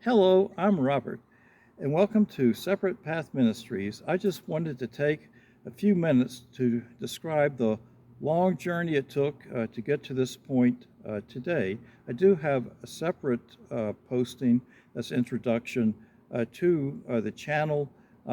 Hello, I'm Robert, and welcome to Separate Path Ministries. I just wanted to take a few minutes to describe the long journey it took to get to this point today. I do have a separate posting that's introduction to the channel.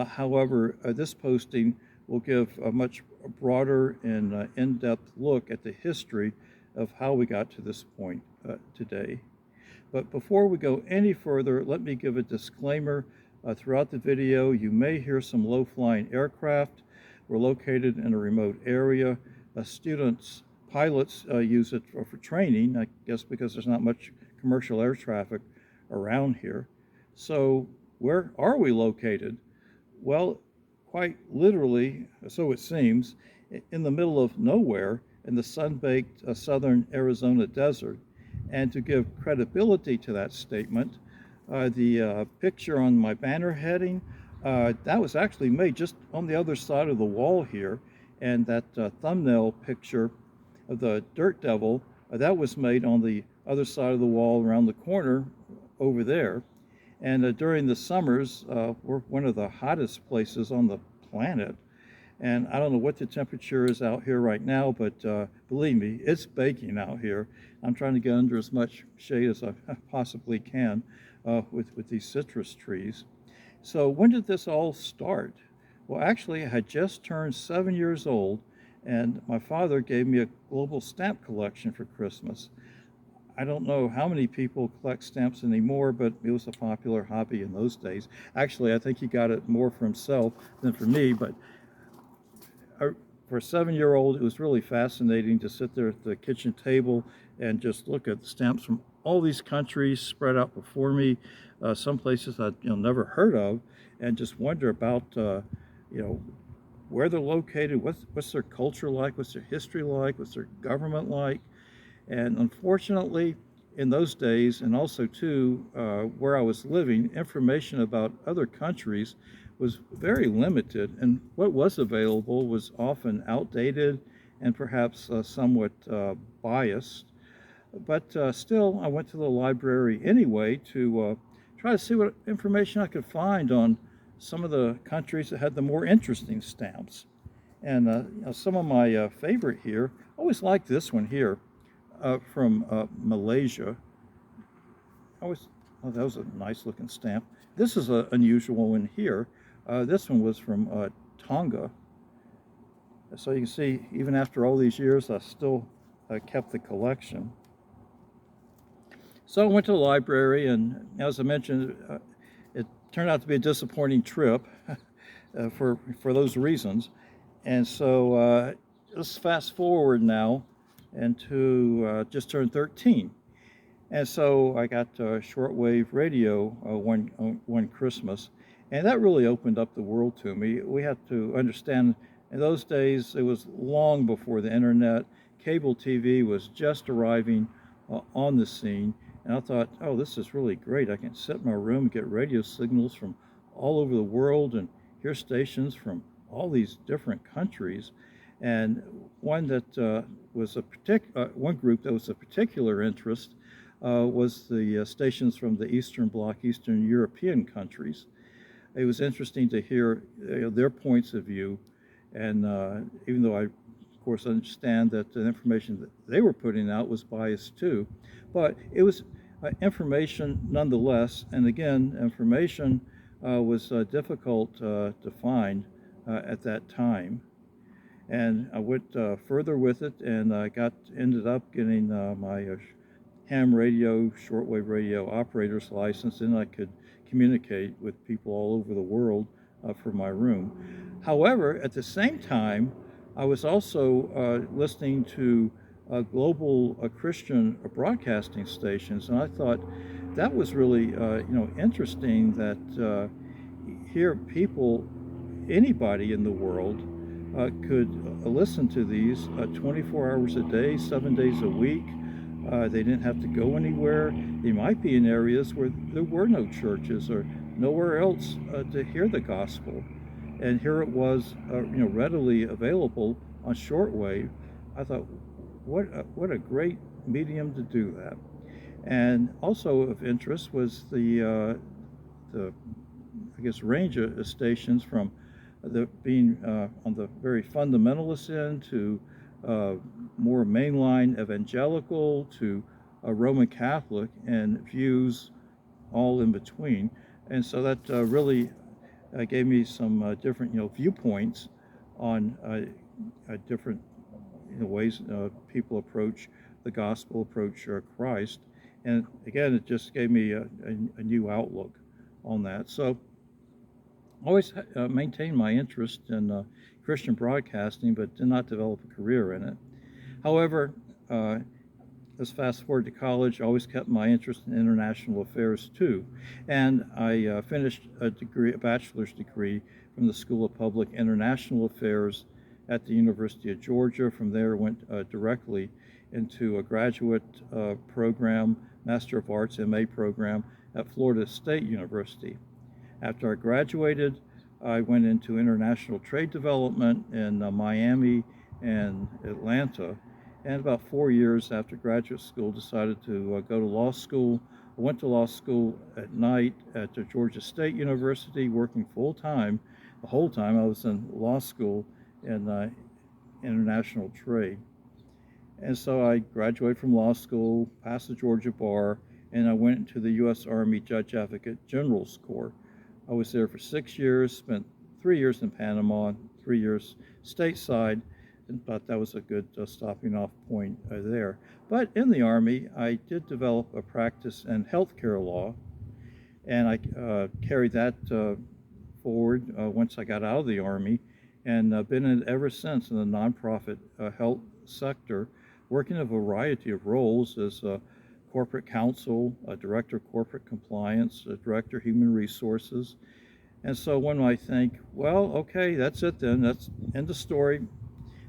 However, this posting will give a much broader and in-depth look at the history of how we got to this point today. But before we go any further, let me give a disclaimer. Throughout the video, you may hear some low-flying aircraft. We're located in a remote area. Pilots use it for training, I guess because there's not much commercial air traffic around here. So where are we located? Well, quite literally, so it seems, in the middle of nowhere in the sun-baked southern Arizona desert. And to give credibility to that statement, the picture on my banner heading, that was actually made just on the other side of the wall here. And that thumbnail picture of the Dirt Devil, that was made on the other side of the wall around the corner over there. And during the summers, we're one of the hottest places on the planet. And I don't know what the temperature is out here right now, but believe me, it's baking out here. I'm trying to get under as much shade as I possibly can with these citrus trees. So when did this all start? Well, actually, I had just turned 7 years old, and my father gave me a global stamp collection for Christmas. I don't know how many people collect stamps anymore, but it was a popular hobby in those days. Actually, I think he got it more for himself than for me, but for a 7-year-old, it was really fascinating to sit there at the kitchen table and just look at stamps from all these countries spread out before me, some places I'd never heard of, and just wonder about where they're located, what's their culture like, what's their history like, what's their government like. And unfortunately, in those days, and also too, where I was living, information about other countries was very limited, and what was available was often outdated and perhaps somewhat biased. But still, I went to the library anyway to try to see what information I could find on some of the countries that had the more interesting stamps. And some of my favorite here, I always like this one here from Malaysia. Oh, that was a nice looking stamp. This is an unusual one here. This one was from Tonga. So you can see, even after all these years, I still kept the collection. So I went to the library, and as I mentioned, it turned out to be a disappointing trip for those reasons. And so let's fast forward now and to just turned 13. And so I got shortwave radio one Christmas, and that really opened up the world to me. We have to understand, in those days, it was long before the internet. Cable TV was just arriving on the scene, and I thought, oh, this is really great. I can sit in my room and get radio signals from all over the world and hear stations from all these different countries. And one that was one group that was a particular interest was the stations from the Eastern Bloc, Eastern European countries. It was interesting to hear their points of view, and even though I, of course, understand that the information that they were putting out was biased too, but it was information nonetheless. And again, information was difficult to find at that time. And I went further with it, and I ended up getting my ham radio, shortwave radio operator's license, and I could communicate with people all over the world from my room. However, at the same time, I was also listening to global Christian broadcasting stations, and I thought that was really interesting that here people, anybody in the world, could listen to these 24 hours a day, 7 days a week. They didn't have to go anywhere. They might be in areas where there were no churches or nowhere else to hear the gospel. And here it was, readily available on shortwave. I thought, what a great medium to do that. And also of interest was the I guess range of stations from the being on the very fundamentalist end to uh, more mainline evangelical to Roman Catholic and views all in between. And so that really gave me some different viewpoints on different ways people approach the gospel, approach Christ. And again, it just gave me a new outlook on that. So always maintained my interest in Christian broadcasting, but did not develop a career in it. However, uh, let's fast forward to college. I always kept my interest in international affairs too, and I finished a bachelor's degree from the School of Public International Affairs at the University of Georgia. From there, went directly into a graduate program, Master of Arts MA program at Florida State University. After I graduated, I went into international trade development in Miami and Atlanta. And about 4 years after graduate school, decided to go to law school. I went to law school at night at the Georgia State University, working full time. The whole time I was in law school in international trade. And so I graduated from law school, passed the Georgia bar, and I went into the U.S. Army Judge Advocate General's Corps. I was there for 6 years, spent 3 years in Panama, 3 years stateside, and thought that was a good stopping off point there. But in the Army, I did develop a practice in healthcare law, and I carried that forward once I got out of the Army, and been in it ever since in the nonprofit health sector, working a variety of roles as a corporate counsel, a director of corporate compliance, a director of human resources. And so one might think, well, okay, that's it then, that's end of story.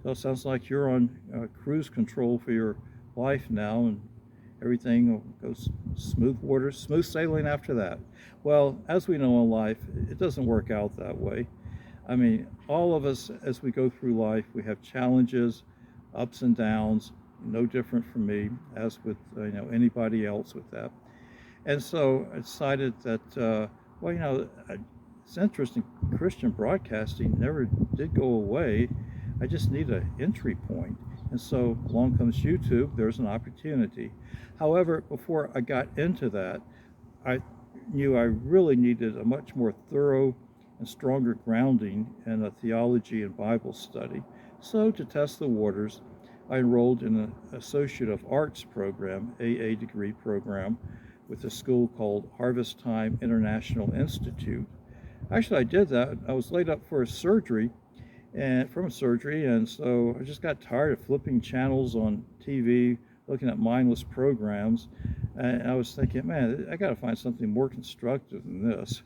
So it sounds like you're on cruise control for your life now, and everything goes smooth waters, smooth sailing after that. Well, as we know in life, it doesn't work out that way. I mean, all of us, as we go through life, we have challenges, ups and downs, no different from me, as with anybody else with that. And so I decided that, it's interesting, Christian broadcasting never did go away. I just need an entry point. And so along comes YouTube, there's an opportunity. However, before I got into that, I knew I really needed a much more thorough and stronger grounding in a theology and Bible study. So to test the waters, I enrolled in an Associate of Arts program, AA degree program, with a school called Harvest Time International Institute. Actually, I did that. I was laid up for a surgery, and so I just got tired of flipping channels on TV, looking at mindless programs, and I was thinking, man, I got to find something more constructive than this.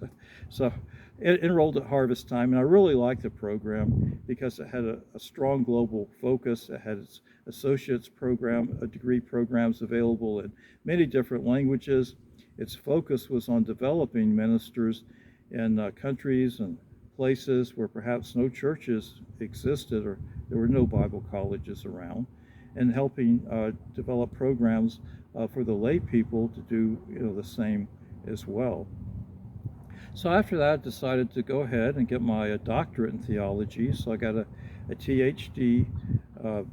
So enrolled at Harvest Time, and I really liked the program because it had a strong global focus. It had its associate's program, degree programs available in many different languages. Its focus was on developing ministers in countries and places where perhaps no churches existed or there were no Bible colleges around, and helping develop programs for the lay people to do the same as well. So after that, I decided to go ahead and get my doctorate in theology. So I got a THD uh,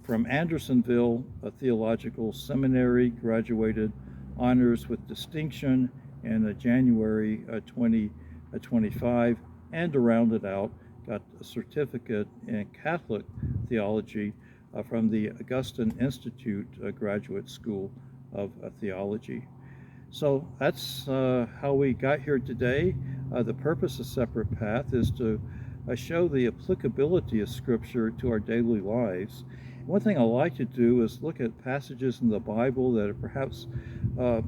from Andersonville Theological Seminary, graduated honors with distinction in January 2025, and to round it out, got a certificate in Catholic theology from the Augustine Institute Graduate School of Theology. So that's how we got here today. The purpose of Separate Path is to show the applicability of Scripture to our daily lives. One thing I like to do is look at passages in the Bible that are perhaps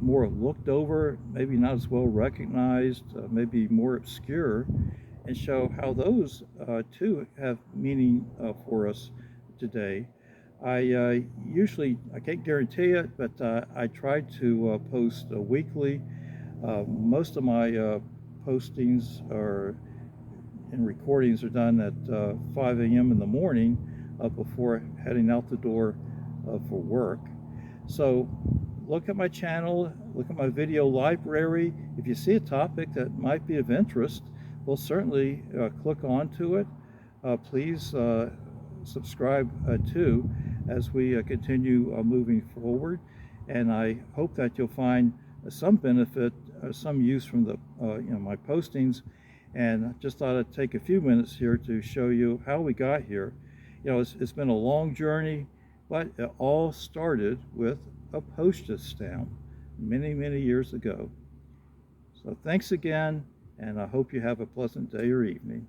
more looked over, maybe not as well recognized, maybe more obscure, and show how those too have meaning for us today. I can't guarantee it, but I try to post weekly. Most of my postings and recordings are done at 5 a.m. in the morning before heading out the door for work. So look at my channel, look at my video library. If you see a topic that might be of interest, we'll certainly click onto it. Please subscribe too as we continue moving forward. And I hope that you'll find some benefit, some use from the my postings. And I just thought I'd take a few minutes here to show you how we got here. It's been a long journey, but it all started with a postage stamp many, many years ago. So thanks again, and I hope you have a pleasant day or evening.